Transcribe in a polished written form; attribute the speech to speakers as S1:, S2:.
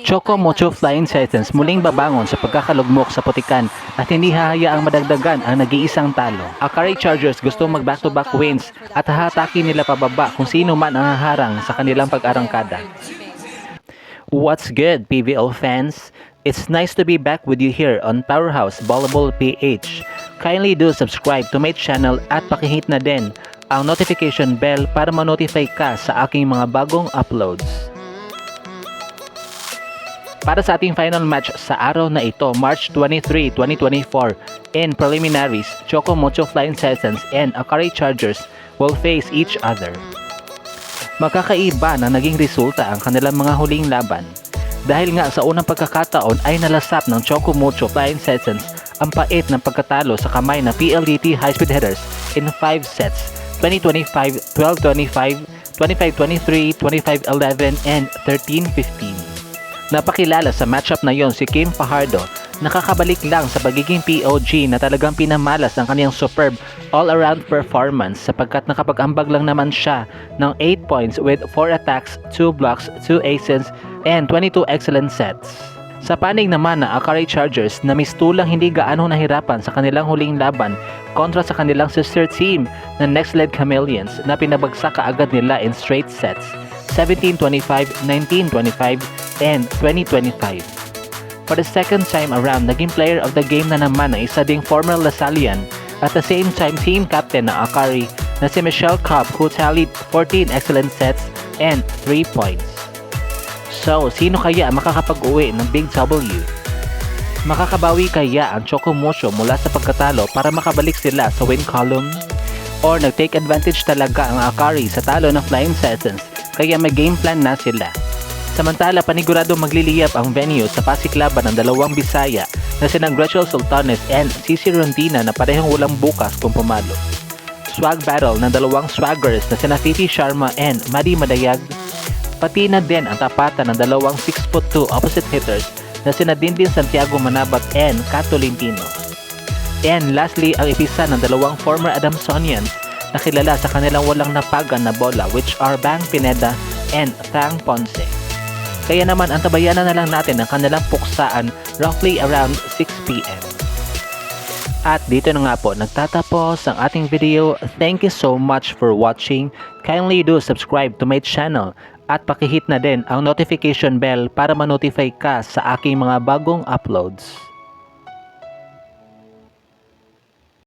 S1: Choco Mocho Flying Titans muling babangon sa pagkakalugmok sa putikan at hindi hahayaang madagdagan ang nag-iisang talo. Akari Chargers gusto mag back-to-back wins at hahatakin nila pababa kung sino man ang haharang sa kanilang pag-arangkada. What's good, PVL fans? It's nice to be back with you here on Powerhouse Volleyball PH. Kindly do subscribe to my channel at pakihit na din ang notification bell para ma-notify ka sa aking mga bagong uploads. Para sa ating final match sa araw na ito, March 23, 2024, in preliminaries, Choco Mocho Flying Titans and Akari Chargers will face each other. Magkakaiba na naging resulta ang kanilang mga huling laban. Dahil nga sa unang pagkakataon ay nalasap ng Choco Mocho Flying Titans ang pait ng pagkatalo sa kamay na PLDT High Speed Headers in 5 sets, 20-25, 12-25, 25-23, 25-11, and 13-15. Napakilala sa matchup na yon si Kim Fajardo, nakakabalik lang sa pagiging POG na talagang pinamalas ang kaniyang superb all-around performance sapagkat nakapag-ambag lang naman siya ng 8 points with 4 attacks, 2 blocks, 2 aces, and 22 excellent sets. Sa panig naman na Akari Chargers na mistulang hindi gaano nahirapan sa kanilang huling laban kontra sa kanilang sister team na Next Led Chameleons na pinabagsak kaagad nila in straight sets, 17-25, 19-25, and 20-25. For the second time around, naging player of the game na naman ang isa ding former Lasallian at the same time team captain na Akari na si Michelle Cobb who tallied 14 excellent sets and 3 points. So, sino kaya ang makakapag-uwi ng Big W? Makakabawi kaya ang Choco Mocho mula sa pagkatalo para makabalik sila sa win column? Or nag-take advantage talaga ang Akari sa talo ng Flying Titans kaya may game plan na sila? Samantala, panigurado magliliyap ang venue sa pasiklaban ng dalawang Bisaya na sinang Gretchen Sultanes and Cici Rondina na parehong walang bukas kung pumalo. Swag battle ng dalawang swaggers na sina Fifi Sharma and Maddie Madayag. Pati na din ang tapatan ng dalawang 6'2" opposite hitters na sina Dindin Santiago Manabat and Kat Tolentino. And lastly, ang ipisa ng dalawang former Adamsonians na kilala sa kanilang walang napagan na bola which are Bang Pineda and Thang Ponce. Kaya naman antabayanan na lang natin ang kanilang puksaan roughly around 6 PM. At dito na nga po nagtatapos ang ating video. Thank you so much for watching. Kindly do subscribe to my channel at pakihit na din ang notification bell para ma-notify ka sa aking mga bagong uploads.